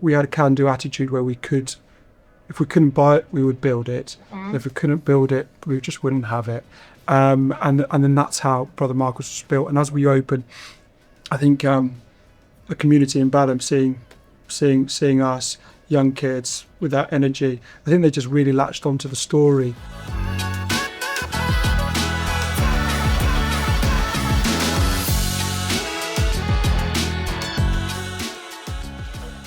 we had a can-do attitude where if we couldn't buy it, we would build it. And if we couldn't build it, we just wouldn't have it. And then that's how Brother Marcus was built. And as we open, I think the community in Belu seeing us, young kids with that energy, I think they just really latched onto the story.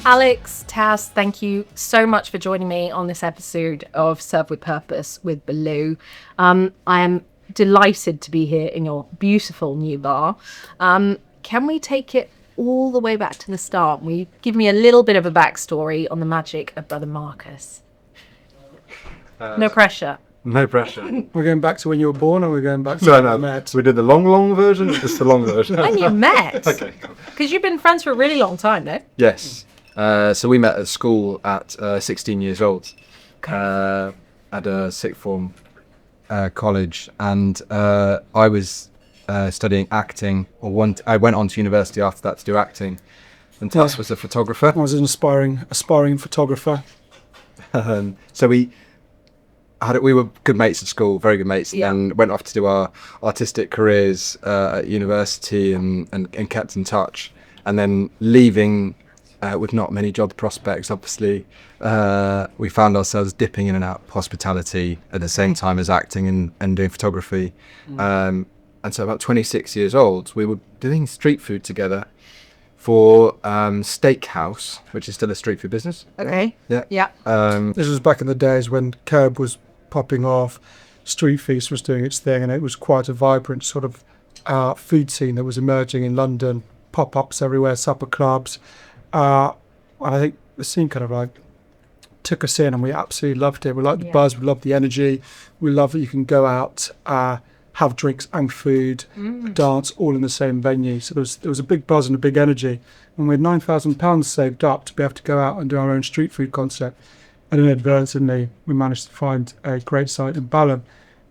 Alex, Tas, thank you so much for joining me on this episode of Serve with Purpose with Belu. I am delighted to be here in your beautiful new bar. Can we take it all the way back to the start? Will you give me a little bit of a backstory on the magic of Brother Marcus? No pressure. No pressure. We're going back to when you were born, or we're going back to No, when no. we met? We did the long version, or just the long version? When you met? Okay, cool. Because you've been friends for a really long time, no? Yes. So we met at school at 16 years old, at a sixth form college, and I was studying acting, I went on to university after that to do acting, and Tas was a photographer. I was an aspiring photographer. So we were good mates at school, very good mates, Yeah. and went off to do our artistic careers at university and kept in touch. And then leaving with not many job prospects, obviously, we found ourselves dipping in and out of hospitality at the same time as acting and doing photography. And so about 26 years old, we were doing street food together for Steakhouse, which is still a street food business. Okay. Yeah. This was back in the days when Curb was popping off, Street Feast was doing its thing, and it was quite a vibrant sort of food scene that was emerging in London. Pop-ups everywhere, supper clubs. And I think the scene kind of like took us in, and we absolutely loved it. We liked the buzz, we loved the energy. We love that you can go out, have drinks and food, dance all in the same venue. So there was a big buzz and a big energy. And we had £9,000 saved up to be able to go out and do our own street food concept. And inadvertently, we managed to find a great site in Belu,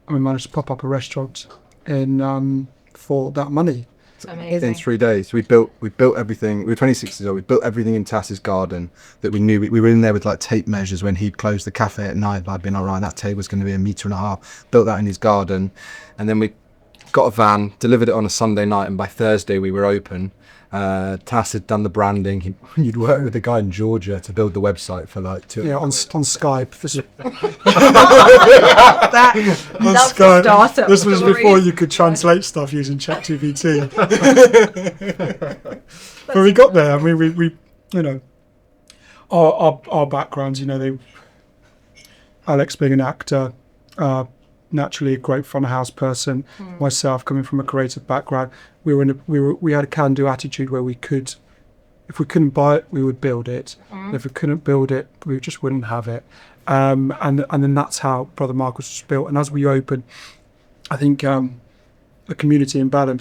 and we managed to pop up a restaurant in for that money. Amazing. In 3 days, we built everything. We were 26 years old. We built everything in Tas's garden that we knew. We were in there with like tape measures when he'd closed the cafe at night. I'd been all right. That table was going to be 1.5 meters. Built that in his garden, and then we got a van, delivered it on a Sunday night, and by Thursday we were open. Tas had done the branding. You'd worked with a guy in Georgia to build the website for like 2. Yeah, on Skype. This is That's the startup This was story. before you could translate stuff using ChatGPT. But we got there. I mean, we you know, our backgrounds. You know, Alex being an actor, naturally a great front of house person. Myself coming from a creative background, we had a can-do attitude where if we couldn't buy it, we would build it. And if we couldn't build it, we just wouldn't have it. And then that's how Brother Marcus was built. And as we open, I think the community in Belu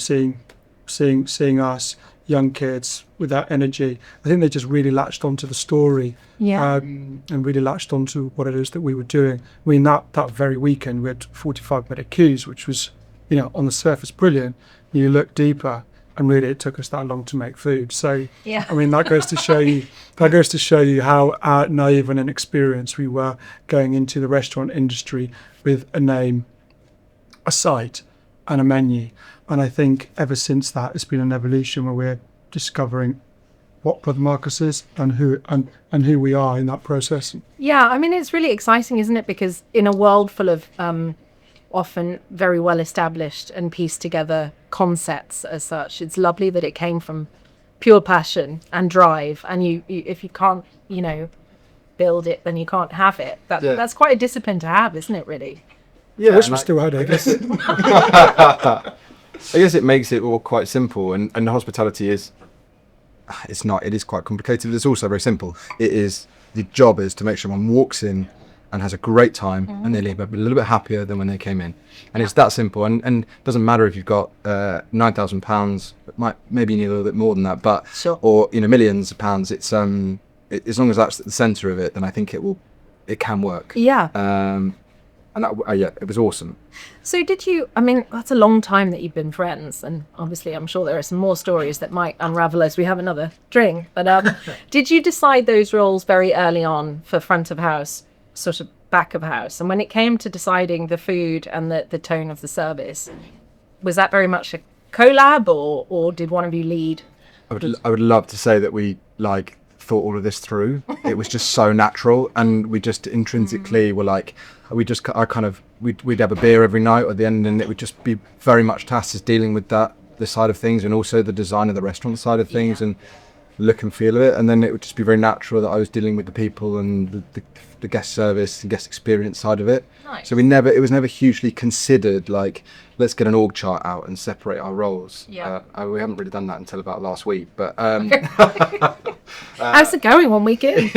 seeing us, young kids with that energy, I think they just really latched onto the story. And really latched onto what it is that we were doing. I mean, that very weekend we had 45-minute queues, which was, you know, on the surface brilliant. You look deeper, and really it took us that long to make food. So I mean, that goes to show you how naive and inexperienced we were going into the restaurant industry with a name, a site, and a menu. And I think ever since that, it's been an evolution where we're discovering what Brother Marcus is and who we are in that process. Yeah, I mean, it's really exciting, isn't it? Because in a world full of often very well established and pieced together concepts as such, it's lovely that it came from pure passion and drive. And you if you can't, you know, build it, then you can't have it. That's quite a discipline to have, isn't it, really? Yeah, wish we still had it, I guess. I guess it makes it all quite simple, and hospitality it is quite complicated, but it's also very simple. The job is to make sure someone walks in and has a great time and they leave a little bit happier than when they came in. And it's that simple, and it doesn't matter if you've got £9,000, maybe you need a little bit more than that, but or millions of pounds. It's as long as that's at the centre of it, then I think it can work. And yeah, it was awesome. So did you, I mean, that's a long time that you've been friends, and obviously I'm sure there are some more stories that might unravel as we have another drink, but did you decide those roles very early on for front of house, sort of back of house? And when it came to deciding the food and the tone of the service, was that very much a collab, or did one of you lead? I would love to say that we thought all of this through. It was just so natural, and we just intrinsically were like, we'd have a beer every night at the end, and it would just be very much Tasos dealing with this side of things, and also the design of the restaurant side of things, and look and feel of it. And then it would just be very natural that I was dealing with the people and the guest service and guest experience side of it. Nice. So it was never hugely considered like, let's get an org chart out and separate our roles. Yeah. We haven't really done that until about last week, but How's it going 1 week in?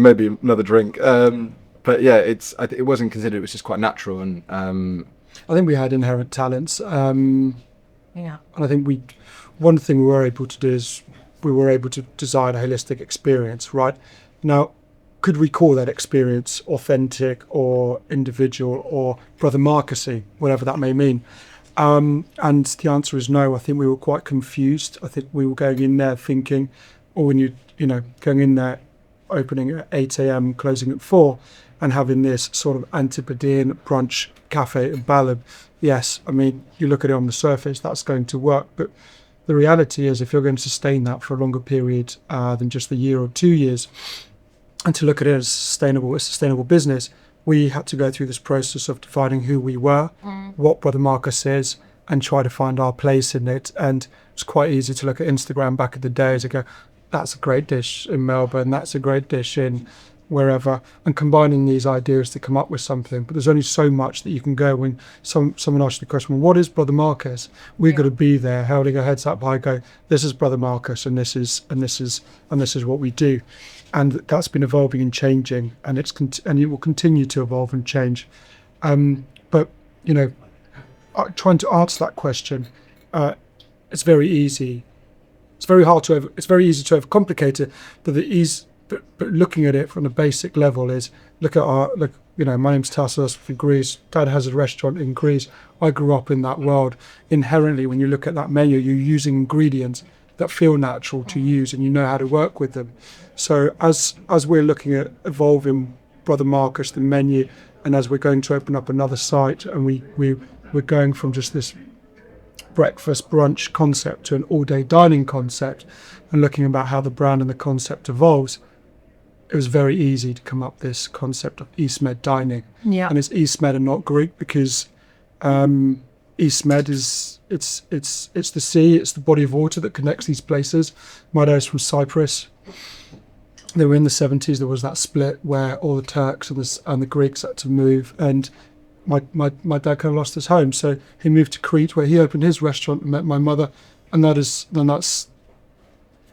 maybe another drink. But yeah, it wasn't considered. It was just quite natural, and I think we had inherent talents. Yeah. And I think one thing we were able to do is we were able to design a holistic experience, right? Now, could we call that experience authentic or individual or brother Marcusy, whatever that may mean? And the answer is no. I think we were quite confused. I think we were going in there thinking, or when going in there, opening at 8 a.m., closing at 4, and having this sort of Antipodean brunch cafe in Belu. Yes, I mean, you look at it on the surface, that's going to work, but the reality is if you're going to sustain that for a longer period than just a year or 2 years, and to look at it as a sustainable business, we had to go through this process of defining who we were, what Brother Marcus is, and try to find our place in it. And it's quite easy to look at Instagram back in the days and go, that's a great dish in Melbourne, that's a great dish in wherever, and combining these ideas to come up with something. But there's only so much that you can go when someone asks you the question, well, what is Brother Marcus? We've got to be there holding our heads up high, go, this is Brother Marcus, and this is what we do. And that's been evolving and changing, and it will continue to evolve and change. But trying to answer that question, it's very easy. It's very easy to overcomplicate it, but looking at it from a basic level is my name's Tasos from Greece. Dad has a restaurant in Greece. I grew up in that world. Inherently, when you look at that menu, you're using ingredients that feel natural to use, and you know how to work with them. So as we're looking at evolving Brother Marcus, the menu, and as we're going to open up another site, and we're going from just this breakfast brunch concept to an all-day dining concept, and looking about how the brand and the concept evolves, it was very easy to come up with this concept of East Med dining. Yeah. And it's East Med and not Greek because East Med is it's the sea, it's the body of water that connects these places. My dad's from Cyprus. They were in the 70s. There was that split where all the Turks and the Greeks had to move, and my dad kind of lost his home, so he moved to Crete, where he opened his restaurant and met my mother, and that's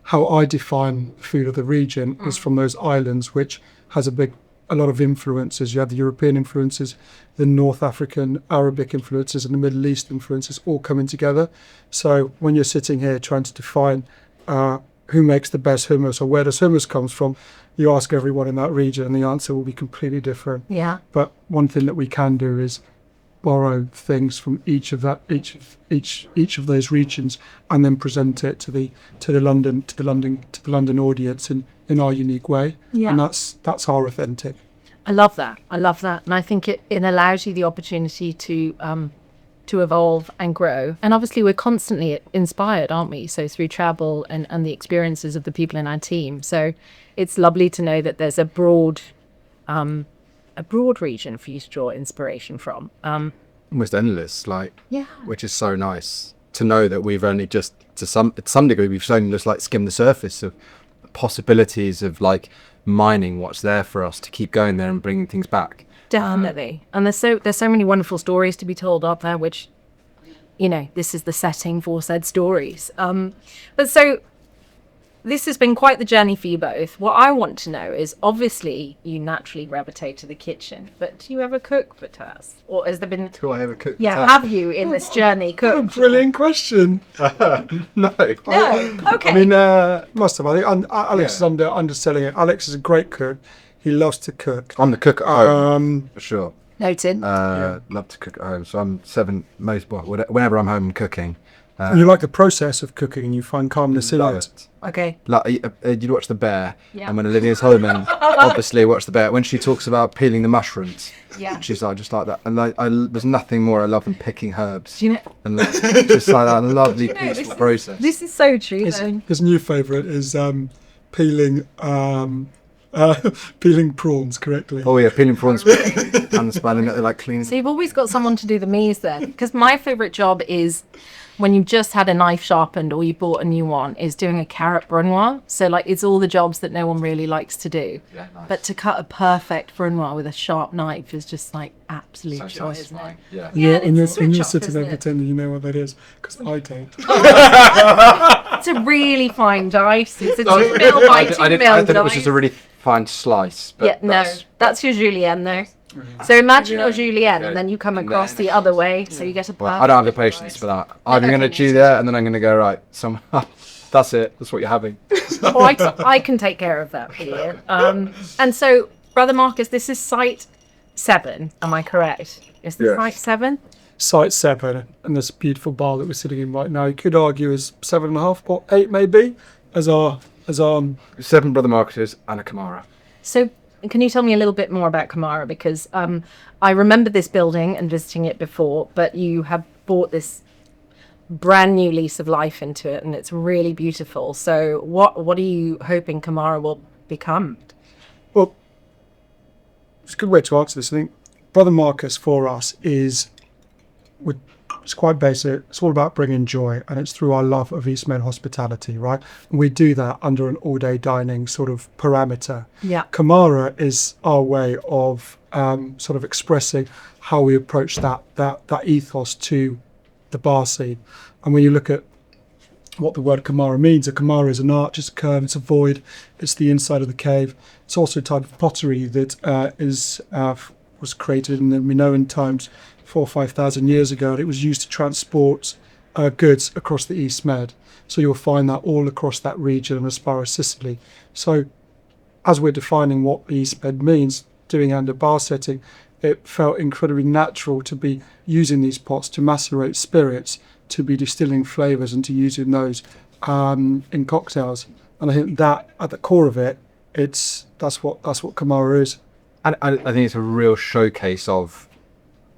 how I define food of the region, is from those islands, which has a lot of influences. You have the European influences, the North African, Arabic influences, and the Middle East influences all coming together. So when you're sitting here trying to define who makes the best hummus or where does hummus comes from, you ask everyone in that region and the answer will be completely different. Yeah. But one thing that we can do is borrow things from each of those regions and then present it to the London audience in our unique way. Yeah. And that's our authentic. I love that. And I think it allows you the opportunity to evolve and grow. And obviously we're constantly inspired, aren't we? So through travel and the experiences of the people in our team. So it's lovely to know that there's a broad region for you to draw inspiration from. Almost endless, yeah, which is so nice to know that we've only just to some degree we've only just skimmed the surface of possibilities of mining what's there for us to keep going there and bringing things back. Definitely. And there's so many wonderful stories to be told out there, which this is the setting for said stories. But so this has been quite the journey for you both. What I want to know is, obviously you naturally gravitate to the kitchen, but do you ever cook for Taz? Or has there been... Do I ever cook? Yeah, have you in this journey cooked? Brilliant question. No. No? Okay. I mean, must have. I think Alex is underselling it. Alex is a great cook. He loves to cook. I'm the cook at home, for sure. Noted. Love to cook at home. So I'm whenever I'm home cooking. And you like the process of cooking and you find calmness in it. Okay. Like you watch The Bear, Yeah. and when Olivia's home, and obviously watch The Bear. When she talks about peeling the mushrooms, Yeah. she's like just like that. And there's nothing more I love than picking herbs. Do you know? And just like that lovely peaceful process. This is so true. His new favourite is peeling peeling prawns correctly. Oh yeah, peeling prawns and spanning it, like cleaning. So you've always got someone to do the me's then, because my favourite job is when you've just had a knife sharpened or you bought a new one, is doing a carrot brunoise. So like it's all the jobs that no one really likes to do. Yeah, nice. But to cut a perfect brunoise with a sharp knife is just like absolute joy, isn't it? Yeah. Yeah, and you're it's a switch off, sitting there isn't it? pretending you know what that is, because I don't. It's a really fine dice. It's a 2 mil by 2 mil I thought it was dice. just a really fine slice. But Yeah, no, that's your julienne though. So imagine your julienne, and then you come across the other way, so you get a perfect. Well, I don't have the patience for that. I'm going to chew there, and then I'm going to go right. That's it. That's what you're having. Oh, I can take care of that for you. And so, Brother Marcus, this is site 7. Am I correct? Is this Yes. site 7? Site 7, and this beautiful bar that we're sitting in right now, you could argue is 7.5 or 8 maybe, as our 7 Brother Marcuses and a Kamara. So, can you tell me a little bit more about Kamara? Because I remember this building and visiting it before, but you have bought this brand new lease of life into it, and it's really beautiful. So, what are you hoping Kamara will become? Well, it's a good way to answer this. I think Brother Marcus for us it's quite basic. It's all about bringing joy, and it's through our love of East Med hospitality, right? And we do that under an all-day dining sort of parameter. Yeah. Kamara is our way of sort of expressing how we approach that ethos to the bar scene. And when you look at what the word Kamara means, a Kamara is an arch, it's a curve, it's a void, it's the inside of the cave. It's also a type of pottery that was created, and we know in times 4,000 or 5,000 years ago, it was used to transport goods across the East Med. So you'll find that all across that region and as far as Sicily. So as we're defining what the East Med means, doing under bar setting, it felt incredibly natural to be using these pots to macerate spirits, to be distilling flavours and to using those in cocktails. And I think that at the core of it, that's what Kamara is. And I think it's a real showcase of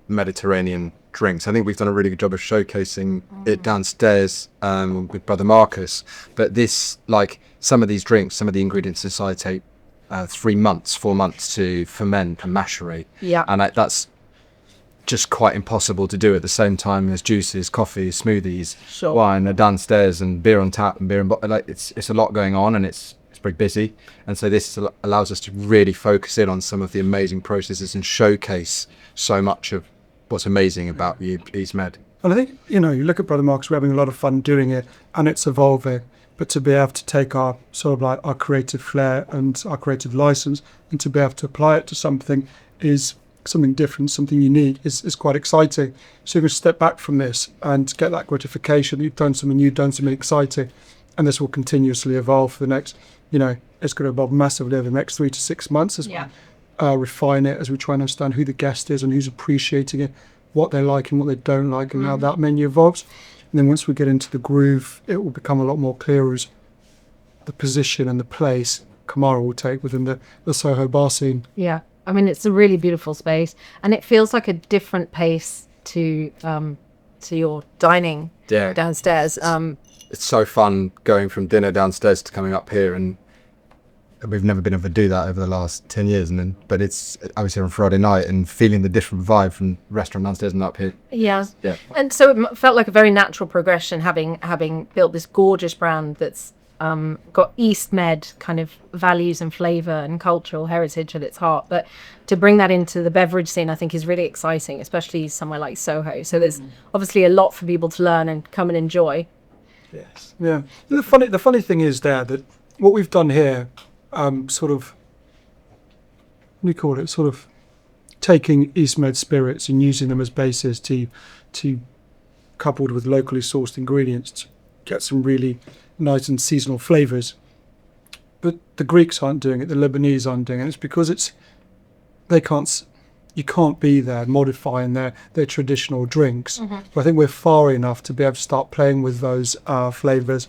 Mediterranean drinks. I think we've done a really good job of showcasing it downstairs with Brother Marcus. But this, like some of these drinks, some of the ingredients inside take 3 months, 4 months to ferment and macerate. Yeah. And that's just quite impossible to do at the same time as juices, coffee, smoothies, Sure. wine are downstairs, and beer on tap and beer and like it's a lot going on, and it's very busy. And so this allows us to really focus in on some of the amazing processes and showcase so much of what's amazing about the East Med. And I think, you look at Brother Marcus, we're having a lot of fun doing it, and it's evolving. But to be able to take our sort of like our creative flair and our creative license, and to be able to apply it to something different, something unique, is quite exciting. So you can step back from this and get that gratification. You've done something new, done something exciting, and this will continuously evolve for the next, it's going to evolve massively over the next 3 to 6 months as we refine it, as we try and understand who the guest is and who's appreciating it, what they like and what they don't like, and how that menu evolves. And then once we get into the groove, it will become a lot more clear as the position and the place Kamara will take within the Soho bar scene. Yeah. I mean, it's a really beautiful space, and it feels like a different pace to your dining downstairs. It's so fun going from dinner downstairs to coming up here, and we've never been able to do that over the last 10 years. But I was here on Friday night and feeling the different vibe from restaurant downstairs and up here. Yeah. Yeah. And so it felt like a very natural progression, having built this gorgeous brand that's got East Med kind of values and flavour and cultural heritage at its heart. But to bring that into the beverage scene, I think is really exciting, especially somewhere like Soho. So there's obviously a lot for people to learn and come and enjoy. Yes. Yeah. The funny thing is there that what we've done here, sort of taking East Med spirits and using them as bases to coupled with locally sourced ingredients to get some really nice and seasonal flavours. But the Greeks aren't doing it, the Lebanese aren't doing it. It's because they can't you can't be there modifying their traditional drinks. But I think we're far enough to be able to start playing with those flavours,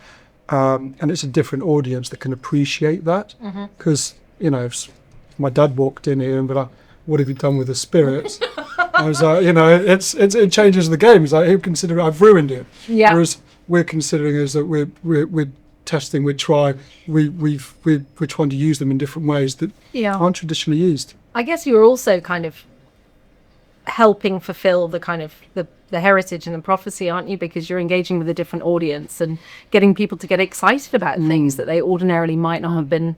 and it's a different audience that can appreciate that. Because if my dad walked in here and be like, "What have you done with the spirits?" I was like, it changes the game. It's like he'll consider I've ruined it. Yeah. Whereas we're considering is that we're testing, we're trying to use them in different ways that aren't traditionally used. I guess you're also kind of helping fulfill the kind of the heritage and the prophecy, aren't you? Because you're engaging with a different audience and getting people to get excited about things that they ordinarily might not have been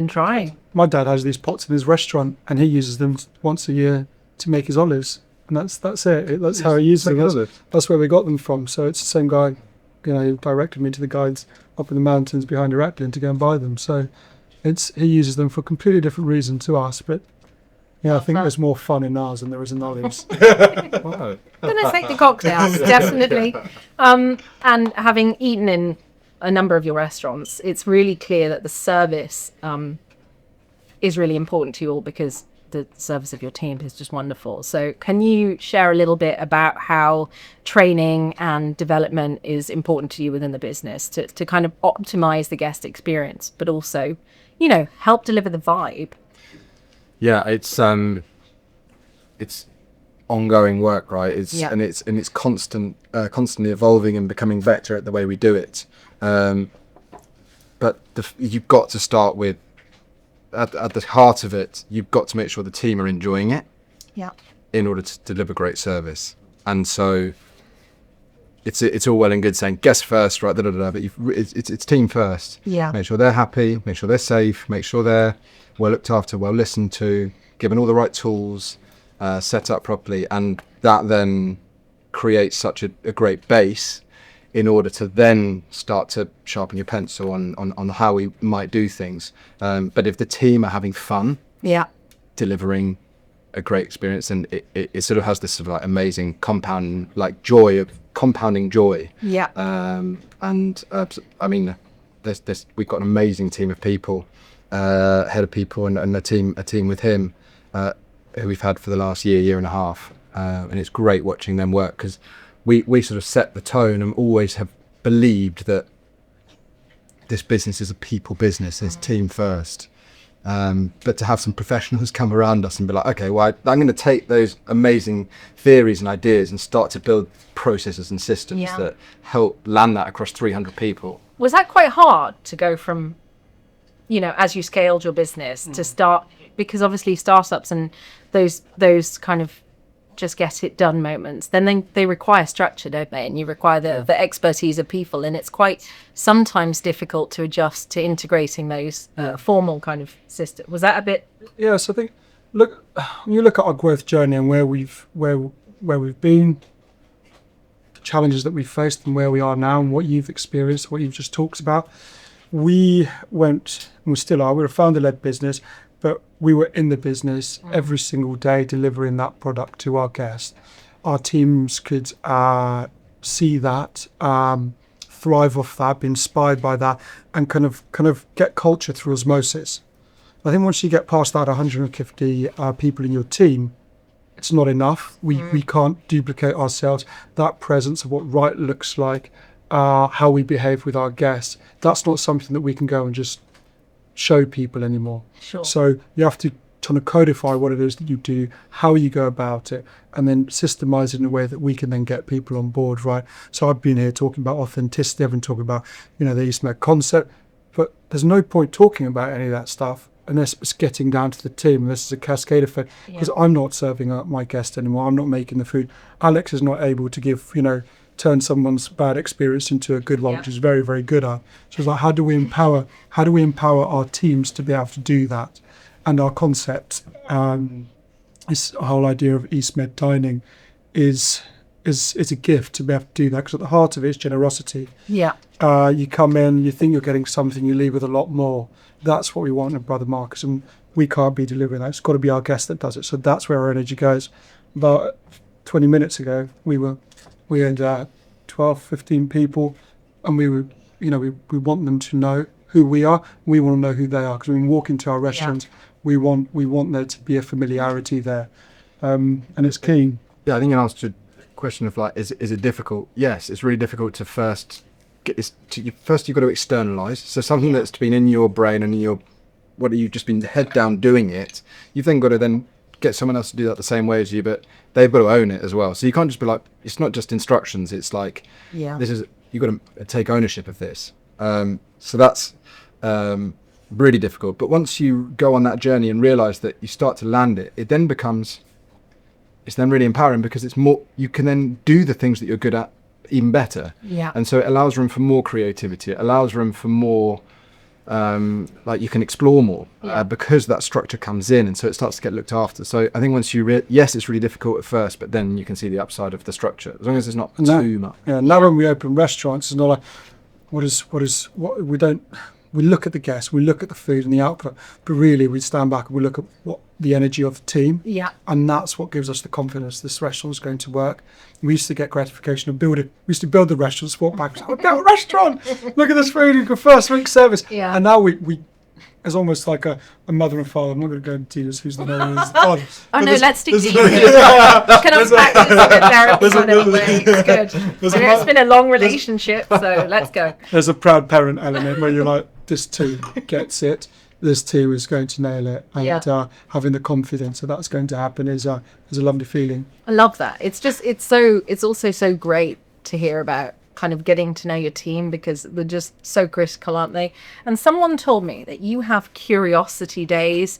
trying. My dad has these pots in his restaurant, and he uses them once a year to make his olives, and that's it. That's how he uses them. That's where we got them from. So it's the same guy, who directed me to the guides up in the mountains behind Heraklion to go and buy them. So he uses them for a completely different reason to us, but I think there's more fun in ours than there is in olives. Gonna take the cocktails, definitely. And having eaten in a number of your restaurants, it's really clear that the service is really important to you all, because the service of your team is just wonderful. So can you share a little bit about how training and development is important to you within the business to kind of optimize the guest experience, but also, help deliver the vibe? Yeah, it's ongoing work, right? And it's constantly evolving and becoming better at the way we do it. But you've got to start with, at the heart of it, you've got to make sure the team are enjoying it. Yeah. In order to deliver great service. And so it's all well and good saying guest first, right? But it's team first. Yeah. Make sure they're happy, make sure they're safe, make sure they're well looked after, well listened to, given all the right tools, set up properly, and that then creates such a great base in order to then start to sharpen your pencil on how we might do things. But if the team are having fun, delivering a great experience, and it sort of has this sort of like amazing compounding joy. Yeah. I mean, we've got an amazing team of people, head of people, and a team with him, who we've had for the last year and a half, and it's great watching them work, because we sort of set the tone and always have believed that this business is a people business, it's team first. But to have some professionals come around us and be like, okay, well, I'm going to take those amazing theories and ideas and start to build processes and systems that help land that across 300 people. Was that quite hard to go from, as you scaled your business to start, because obviously startups and those kind of just get it done moments, then they require structure, don't they? And you require the expertise of people, and it's quite sometimes difficult to adjust to integrating those formal kind of systems. Was that a bit? Yeah, so I think when you look at our growth journey and where we've been, the challenges that we've faced, and where we are now, and what you've experienced, what you've just talked about, we went, and we still are, we're a founder-led business, but we were in the business every single day delivering that product to our guests. Our teams could see that, thrive off that, be inspired by that, and kind of get culture through osmosis. I think once you get past that 150 people in your team, it's not enough. We can't duplicate ourselves. That presence of what right looks like, how we behave with our guests, that's not something that we can go and just show people anymore. Sure. So you have to kind of codify what it is that you do, how you go about it, and then systemize it in a way that we can then get people on board, right? So I've been here talking about authenticity, I've been talking about, the EastMed concept, but there's no point talking about any of that stuff unless it's getting down to the team. This is a cascade effect, because I'm not serving up my guest anymore, I'm not making the food. Alex is not able to give, turn someone's bad experience into a good one, which is very, very good at. So it's like, how do we empower our teams to be able to do that? And our concept, this whole idea of EastMed dining is a gift to be able to do that, because at the heart of it is generosity. Yeah. You come in, you think you're getting something, you leave with a lot more. That's what we want in Brother Marcus, and we can't be delivering that. It's got to be our guest that does it. So that's where our energy goes. About 20 minutes ago, we had 12, 15 people, and we want them to know who we are. We want to know who they are, because when we walk into our restaurants, We want there to be a familiarity there, and it's key. Yeah, I think in answer to the question of like, is it difficult? Yes, it's really difficult to first get this. First, you've got to externalize. So something that's been in your brain and in your, what you've just been head down doing it. You've then got to then get someone else to do that the same way as you, but they've got to own it as well. So you can't just be like, it's not just instructions. It's like, this is, you've got to take ownership of this. So that's really difficult. But once you go on that journey and realize that you start to land it, it then becomes, it's then really empowering because it's more, you can then do the things that you're good at even better. Yeah. And so it allows room for more creativity. It allows room for more, like you can explore more because that structure comes in, and so it starts to get looked after. So I think once you yes, it's really difficult at first, but then you can see the upside of the structure as long as it's not too much. Yeah. Now when we open restaurants, it's not like we look at the guests, we look at the food and the output, but really we stand back and we look at what the energy of the team. Yeah. And that's what gives us the confidence this restaurant is going to work. We used to get gratification of building. We used to build the restaurants, walk back, we've got a restaurant. Look at this food, we've got first week service. Yeah. And now we it's almost like a mother and father. I'm not going to go into details who's the mother and who's the father. Oh no, let's stick to you. Yeah. Can unpack this in a therapy kind of way. It's good. It's been a long relationship, so let's go. There's a proud parent element where you're like, this too gets it. This too is going to nail it. And having the confidence that that's going to happen is a lovely feeling. I love that. It's also so great to hear about kind of getting to know your team because they're just so critical, aren't they? And someone told me that you have curiosity days.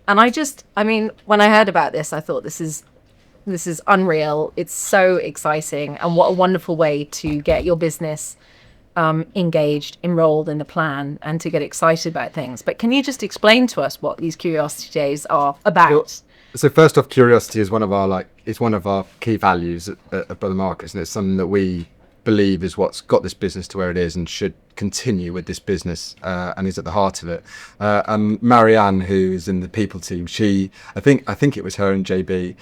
And I mean, when I heard about this, I thought this is unreal. It's so exciting. And what a wonderful way to get your business engaged, enrolled in the plan, and to get excited about things. But can you just explain to us what these curiosity days are about? So first off, curiosity is one of our key values at Brother Marcus, and it's something that we believe is what's got this business to where it is and should continue with this business, and is at the heart of it. And Marianne, who's in the people team, I think it was her and JB,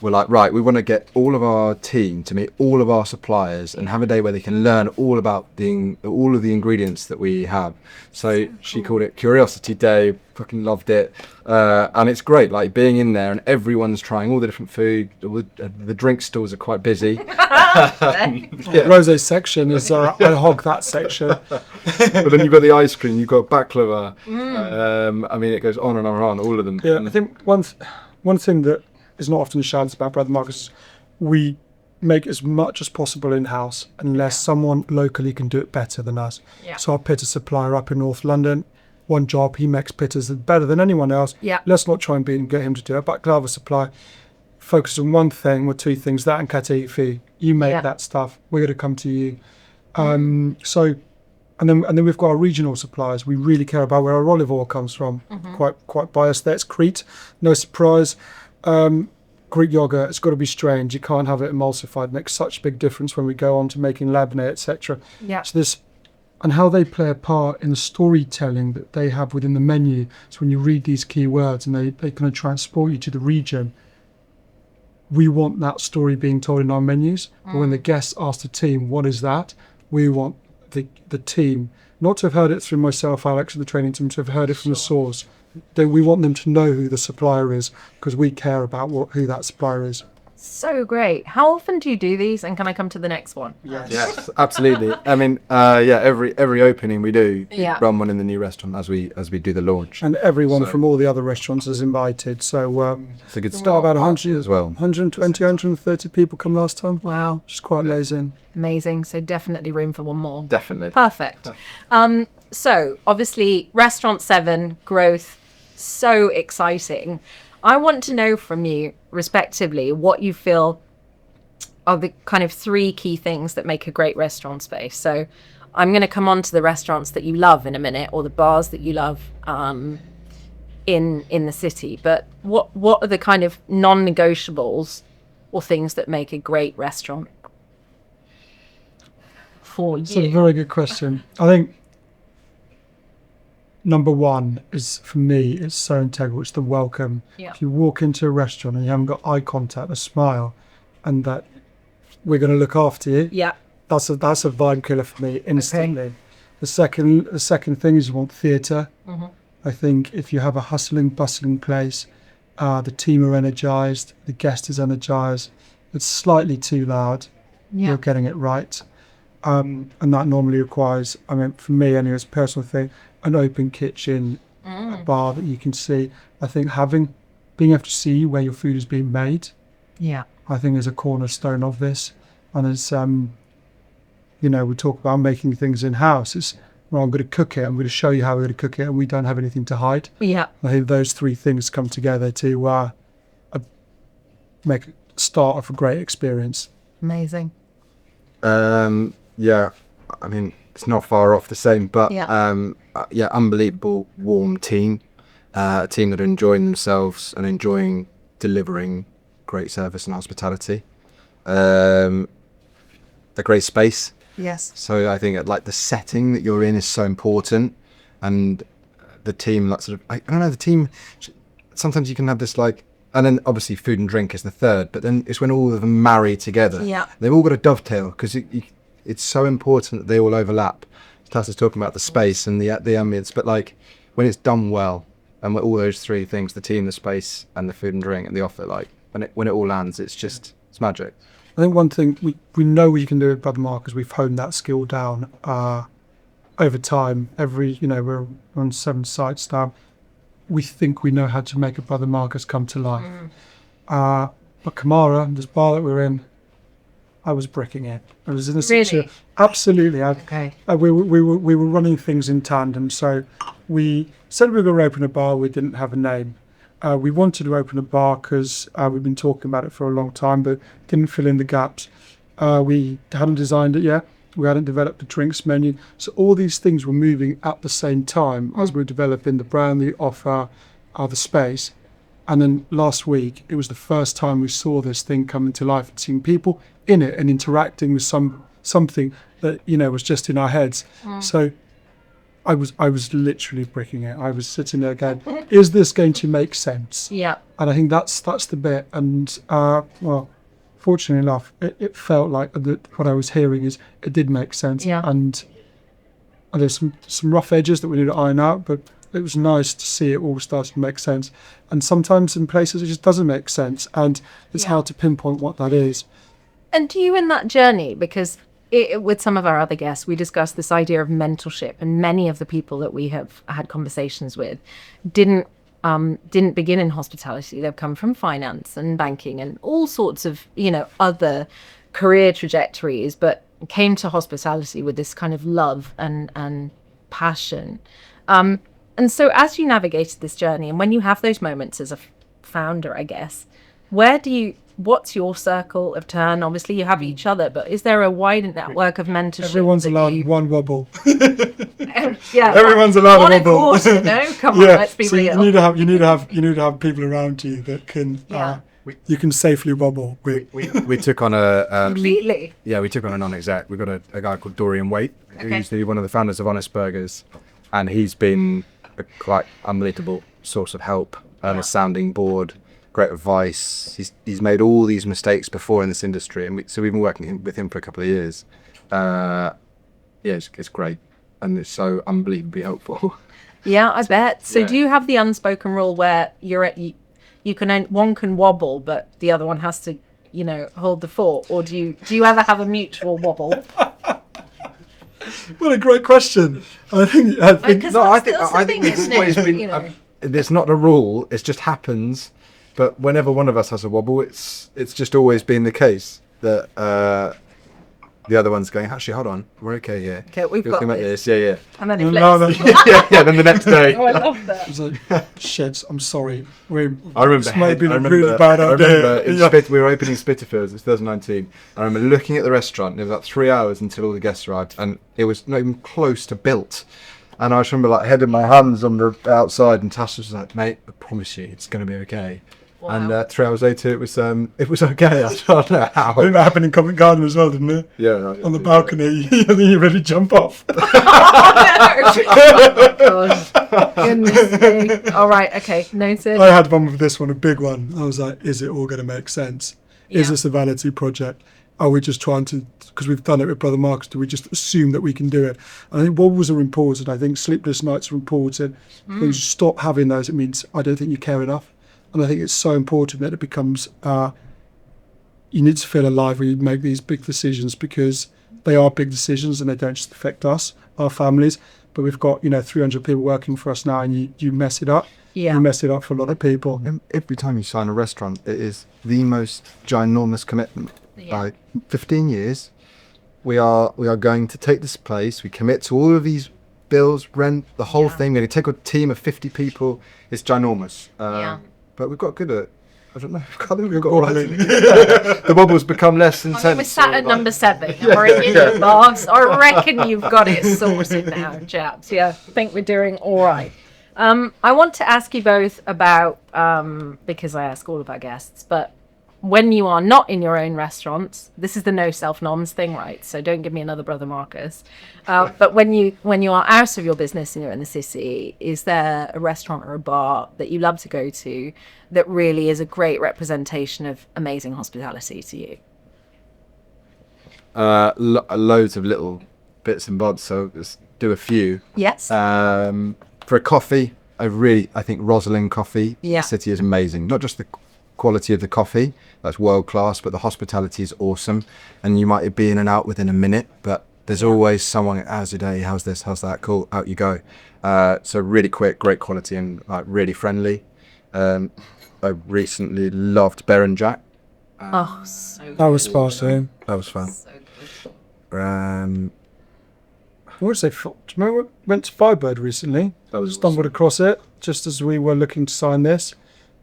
were like, right, we want to get all of our team to meet all of our suppliers and have a day where they can learn all about all of the ingredients that we have. So she called it Curiosity Day. Fucking loved it, and it's great, like being in there and everyone's trying all the different food. The drink stalls are quite busy. Rose's section is I hog that section. But then you've got the ice cream, you've got baklava. I mean, it goes on and on and on, all of them. Yeah, I think one thing that is not often shouted about Brother Marcus is we make as much as possible in-house unless someone locally can do it better than us. Yeah. So our pitta supplier up in North London, one job, he makes pittas better than anyone else. Yeah. Let's not try and get him to do it. Baklava supply, focus on one thing or two things, that and katifi. You make that stuff, we're going to come to you. So, and then we've got our regional suppliers. We really care about where our olive oil comes from. Quite biased there. It's Crete, no surprise. Greek yogurt, it's got to be strange. You can't have it emulsified. It makes such a big difference when we go on to making labneh, etc. Yeah. So this, and how they play a part in the storytelling that they have within the menu. So when you read these key words and they kind of transport you to the region, we want that story being told in our menus. But when the guests ask the team, what is that? We want the team not to have heard it through myself, Alex, and the training team, to have heard it from the source. We want them to know who the supplier is because we care about who that supplier is. So great. How often do you do these? And can I come to the next one? Yes, absolutely. I mean, every opening we do run one in the new restaurant as we do the launch. And everyone from all the other restaurants is invited. So it's a good start. About 100 as well. 120, 130 people come last time. Wow. Which is quite amazing. Amazing. So definitely room for one more. Definitely. Perfect. So obviously restaurant 7 growth, so exciting. I want to know from you, respectively, what you feel are the kind of 3 key things that make a great restaurant space. So I'm going to come on to the restaurants that you love in a minute, or the bars that you love in the city. But what are the kind of non-negotiables or things that make a great restaurant for you? It's a very good question. I think number 1 is, for me, it's so integral. It's the welcome. Yeah. If you walk into a restaurant and you haven't got eye contact, a smile, and that we're going to look after you, that's a vibe killer for me instantly. Okay. The second thing is you want theatre. I think if you have a hustling, bustling place, the team are energised, the guest is energised, it's slightly too loud, Yeah. you're getting it right. And that normally requires, I mean, for me anyway, it's a personal thing, an open kitchen, a bar that you can see. I think being able to see where your food is being made, Yeah. I think is a cornerstone of this. And as, we talk about making things in-house, it's, well, I'm going to cook it, I'm going to show you how we're going to cook it, and we don't have anything to hide. Yeah. I think those three things come together to make start of a great experience. Amazing. Yeah, I mean, it's not far off the same, but Yeah. unbelievable warm team, a team that are enjoying themselves and enjoying delivering great service and hospitality. A great space. Yes. So I think like the setting that you're in is so important, and the team, like sort of, I don't know, the team. Sometimes you can have this like, and then obviously food and drink is the third, but then it's when all of them marry together. Yeah. They've all got a dovetail because it's so important that they all overlap. Tasos is talking about the space and the ambience, but like when it's done well, and with all those three things, the team, the space, and the food and drink and the offer, like when it all lands, it's magic. I think one thing we know we can do at Brother Mark is we've honed that skill down over time. We're on 7 sites now. We think we know how to make a Brother Marcus come to life. But Kamara, this bar that we're in, I was bricking it. I was in a situation. Really? Absolutely. Okay. We were running things in tandem. So we said we were going to open a bar. We didn't have a name. We wanted to open a bar because we've been talking about it for a long time, but didn't fill in the gaps. We hadn't designed it yet. We hadn't developed a drinks menu. So all these things were moving at the same time as we were developing the brand, the offer, the space. And then last week, it was the first time we saw this thing coming to life and seeing people in it and interacting with something that, was just in our heads. So I was literally bricking it. I was sitting there going, is this going to make sense? Yeah. And I think that's the bit. And, fortunately enough, it felt like what I was hearing is it did make sense. Yeah. And there's some rough edges that we need to iron out, but it was nice to see it all starting to make sense. And sometimes in places it just doesn't make sense, and it's hard to pinpoint what that is. And do you in that journey, because with some of our other guests, we discussed this idea of mentorship, and many of the people that we have had conversations with didn't begin in hospitality. They've come from finance and banking and all sorts of, other career trajectories, but came to hospitality with this kind of love and passion. And so as you navigated this journey, and when you have those moments as a founder, I guess, what's your circle of turn? Obviously you have each other, but is there a wider network of mentorship? Everyone's allowed one wobble. Yeah, everyone's allowed one a a wobble. quarter, no? Come on, let's be so real. You need to have people around you that can you can safely wobble. We took on a Completely. Yeah, we took on a non-exec. We've got a guy called Dorian Waite, Okay. who's one of the founders of Honest Burgers, and he's been a quite unbelievable source of help and a sounding board, great advice. He's made all these mistakes before in this industry, and so we've been working with him for a couple of years. It's great, and it's so unbelievably helpful. Yeah, I bet. So Yeah. do you have the unspoken rule where one can wobble, but the other one has to, hold the fort? Or do you ever have a mutual wobble? What a great question. I think Because I that's the thing, it's isn't always it? been. It's not a rule. It just happens. But whenever one of us has a wobble, it's just always been the case that the other one's going, actually, hold on, we're okay here. Okay, we've got About this. Yeah. And then it No, flips. Then the next day. Oh, I love that. it's like, sheds, I'm sorry. I remember. This might have been a really bad idea. We were opening Spitalfields in 2019. I remember looking at the restaurant. And it was about 3 hours until all the guests arrived, and it was not even close to built. And I just remember heading my hands on the outside, and Tasos was like, "Mate, I promise you, it's going to be okay." Wow. And 3 hours later, it was okay. I don't know how. I think that happened in Covent Garden as well, didn't it? Yeah. On the balcony, and then you ready to jump off. Oh, gosh. Goodness me. All right, okay, noted. I had one with this one, a big one. I was like, is it all going to make sense? Is Yeah. this a vanity project? are we just trying to, because we've done it with Brother Marcus, do we just assume that we can do it? And I think wobbles are important. I think sleepless nights are important. When you stop having those, it means I don't think you care enough. And I think it's so important that it becomes, you need to feel alive when you make these big decisions, because they are big decisions and they don't just affect us, our families, but we've got, 300 people working for us now, and you mess it up. Yeah. You mess it up for a lot of people. And every time you sign a restaurant, it is the most ginormous commitment. Yeah. Like 15 years, we are going to take this place. We commit to all of these bills, rent, the whole thing. We're going to take a team of 50 people. It's ginormous. But we've got good at. I don't know. I think we've got all right. The wobbles become less intense. We're sat at number 7. We're in your bars. I reckon you've got it sorted now, chaps. Yeah, I think we're doing all right. I want to ask you both about, because I ask all of our guests, but when you are not in your own restaurants, this is the no self-noms thing, right? So don't give me another Brother Marcus. But when you are out of your business and you're in the city, is there a restaurant or a bar that you love to go to that really is a great representation of amazing hospitality to you? Loads of little bits and bobs, so let's do a few. Yes. For a coffee, I think Rosalind Coffee City is amazing. Not just the quality of the coffee, that's world class, but the hospitality is awesome, and you might be in and out within a minute, but there's always someone, how's your day, how's this, how's that, cool, out you go. So really quick, great quality, and like really friendly. I recently loved Bear and Jack. So That was sparse. That was fun. So good. I want to say, do you remember we went to Firebird recently? That was Stumbled across it just as we were looking to sign this,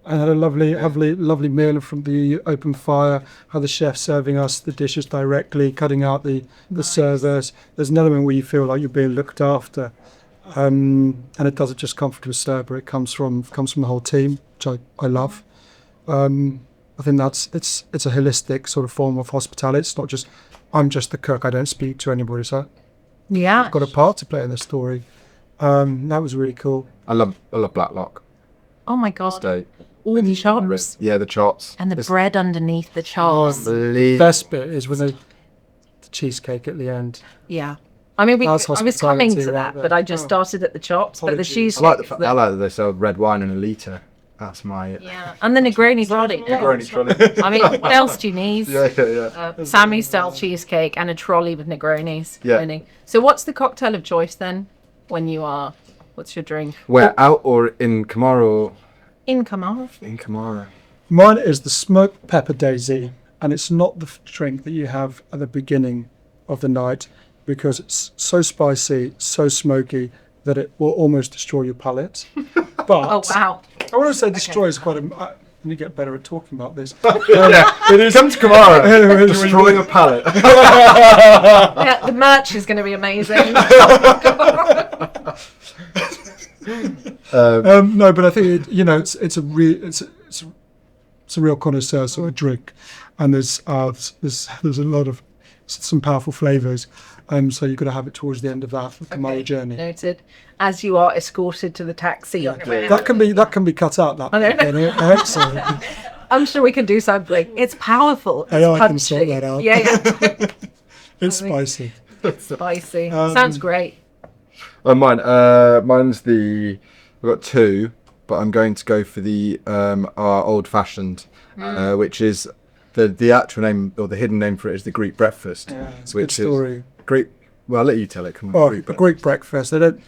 and had a lovely meal from the open fire. Had the chef serving us the dishes directly, cutting out the servers. There's an element where you feel like you're being looked after, and it doesn't just come from the server. It comes from the whole team, which I love. I think it's a holistic sort of form of hospitality. It's not just I'm just the cook. I don't speak to anybody. So Yeah. I've got a part to play in the story. That was really cool. I love Blacklock. Oh my God. Steak. All the chops. Yeah, the chops. And the bread underneath the chops. The best bit is when the cheesecake at the end. Yeah. I mean, I That's was hospitality coming to right that, there. but I just started at the chops. But the Apologies. cheese. I like that they sell red wine in a litre. That's my... Yeah. And the Negroni trolley. Negroni trolley. I mean, what else do you need? Yeah. Sammy style cheesecake and a trolley with Negronis. Yeah. Really. So what's the cocktail of choice then? When you are, what's your drink? Where, out or in Kamara or... In Kamara. In Kamara. Mine is the smoked pepper daisy, and it's not the drink that you have at the beginning of the night, because it's so spicy, so smoky, that it will almost destroy your palate. But Oh, wow. I want to say destroy is quite a... I need to get better at talking about this. It is. Come to Kamara. Destroy your palate. Yeah, the merch is going to be amazing. No, but I think it's a real connoisseur sort of drink, and there's a lot of some powerful flavours. So you've got to have it towards the end of that Kamara journey. Noted. As you are escorted to the taxi. That can be cut out. That. I don't know. Excellent. I'm sure we can do something. It's powerful. It's AI can punchy. sort that out. Yeah. It's spicy. Spicy. Sounds great. Mine's the... I've got two, but I'm going to go for the our old-fashioned, which is the actual name, or the hidden name for it is the Greek breakfast. Yeah, it's which a good story. is Greek. Well, I'll let you tell it. Come on. Well, a Greek breakfast. They don't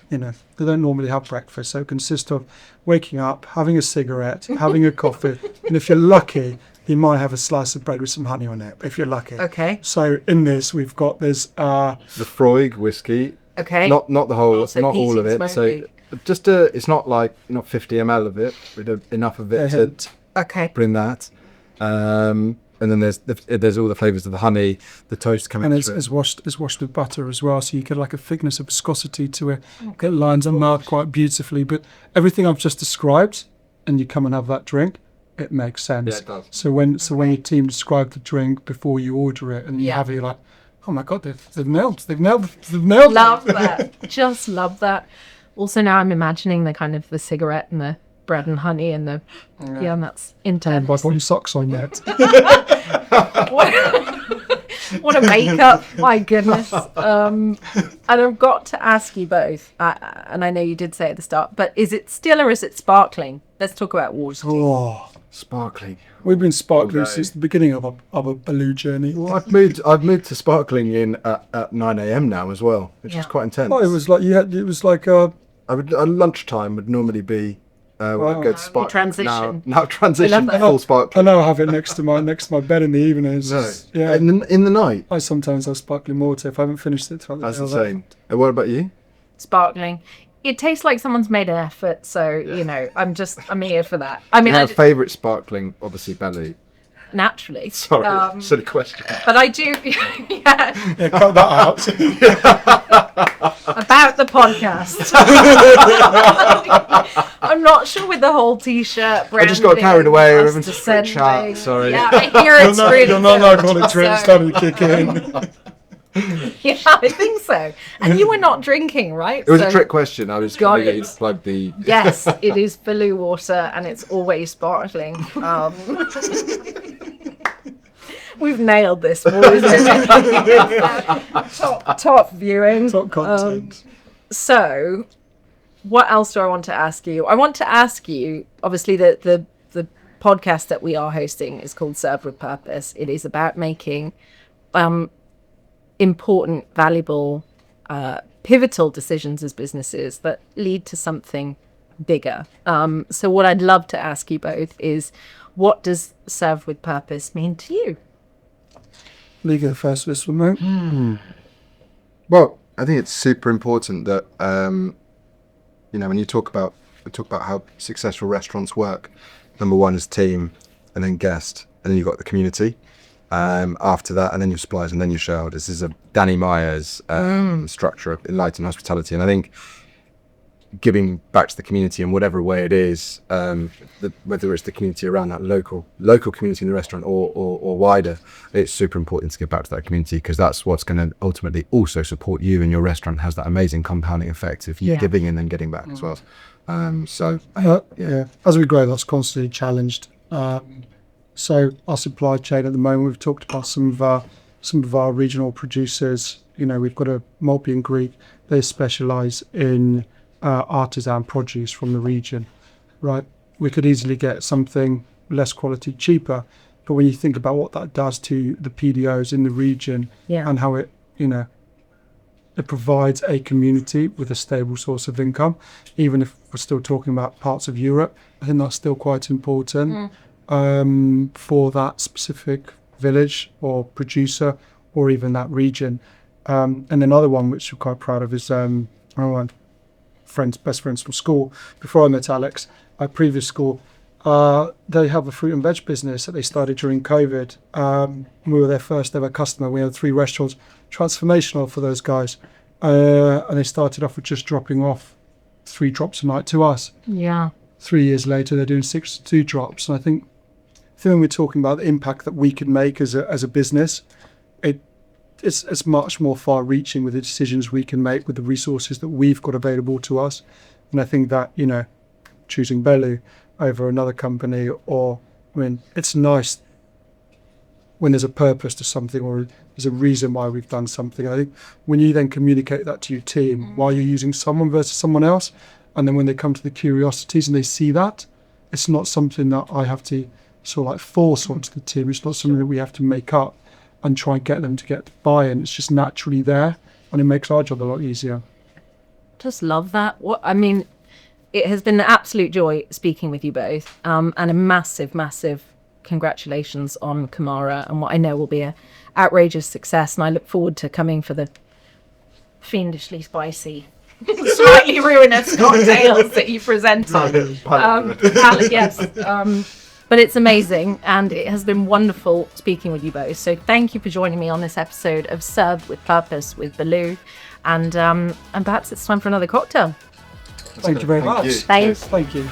normally have breakfast. So it consists of waking up, having a cigarette, having a coffee, and if you're lucky, you might have a slice of bread with some honey on it. If you're lucky. Okay. So in this, we've got this. The Freud whiskey. Okay. Not the whole, So not all of peaty, it. smoky. So just it's not like 50 ml of it, with enough of it to Okay. bring that. And then there's all the flavours of the honey, the toast coming And through. it's washed with butter as well, so you get like a thickness of viscosity to it. It lines the mouth quite beautifully. But everything I've just described, and you come and have that drink, it makes sense. Yeah, it does. So when your team describe the drink before you order it, and you Yeah. have it, you're like, oh my god, they've nailed it. Love that. Just love that. Also now I'm imagining the cigarette and the bread and honey and the and that's intense. I've got your socks on yet. What a makeup. My goodness. And I've got to ask you both, and I know you did say at the start, but is it still or is it sparkling? Let's talk about water. Oh, Sparkling. we've been sparkling All day. since the beginning of a Belu journey. Well, I've moved to sparkling in at 9 a.m. now as well, which is Yeah. quite intense. Oh, it was like At lunchtime would normally be Wow. go to sparkling. Transition. Now transition that. to full I sparkling. know I have it next to my bed in the evenings. No. Yeah. In the night. I sometimes have sparkling water if I haven't finished it. throughout the That's day. insane. And what about you? Sparkling. It tastes like someone's made an effort, so I'm here for that. I mean, Our favourite sparkling, obviously Belu. naturally. Sorry, silly question. But I do, yeah, Yeah, cut that out. about the podcast. I'm not sure with the whole t-shirt brand. I just got carried away. We're having a quick chat. Sorry. Yeah, I hear it's really You're not good, alcoholic drinks so- starting to kick in. Yeah, I think so. And you were not drinking, right? It was So- a trick question. I was Got trying to get it. you to plug the. Yes, it is Belu water, and it's always sparkling. We've nailed this, boys. top viewing. Top content. So, what else do I want to ask you? I want to ask you, obviously, the podcast that we are hosting is called Serve with Purpose. It is about making important, valuable, pivotal decisions as businesses that lead to something bigger. So what I'd love to ask you both is, what does Serve with Purpose mean to you? League of the first for this one, mate. Well, I think it's super important that when we talk about how successful restaurants work. Number one is team, and then guest, and then you've got the community. After that, and then your suppliers, and then your shareholders. This is a Danny Myers structure of enlightened hospitality, and I think giving back to the community in whatever way it is, whether it's the community around that local community in the restaurant or wider, it's super important to give back to that community, because that's what's going to ultimately also support you and your restaurant. Has that amazing compounding effect of you giving and then getting back as well. As we grow, that's constantly challenged. So our supply chain at the moment, we've talked about some of our regional producers. We've got a Maltby and Greek. They specialise in artisan produce from the region, right? We could easily get something less quality, cheaper, but when you think about what that does to the PDOs in the region and how it provides a community with a stable source of income, even if we're still talking about parts of Europe, I think that's still quite important. For that specific village or producer or even that region. And another one which we're quite proud of is best friends from school. Before I met Alex, our previous school, they have a fruit and veg business that they started during COVID. We were their first ever customer. We had 3 restaurants, transformational for those guys. And they started off with just dropping off 3 drops a night to us. Yeah. 3 years later, they're doing 6 to 2 drops. And I think when we're talking about the impact that we can make as a business, it's much more far-reaching with the decisions we can make with the resources that we've got available to us. And I think that, choosing Belu over another company, it's nice when there's a purpose to something or there's a reason why we've done something. I think when you then communicate that to your team, why you're using someone versus someone else, and then when they come to the curiosities and they see that, it's not something that I have to sort of like force onto the team. It's not something that we have to make up and try and get them to get buy-in. It's just naturally there, and it makes our job a lot easier. Just love that. It has been an absolute joy speaking with you both, and a massive congratulations on Kamara and what I know will be an outrageous success. And I look forward to coming for the fiendishly spicy, slightly ruinous cocktails that you present. Yes. But it's amazing, and it has been wonderful speaking with you both. So thank you for joining me on this episode of Serve with Purpose with Belu, and perhaps it's time for another cocktail. Thank you very much. Thanks. Thank you.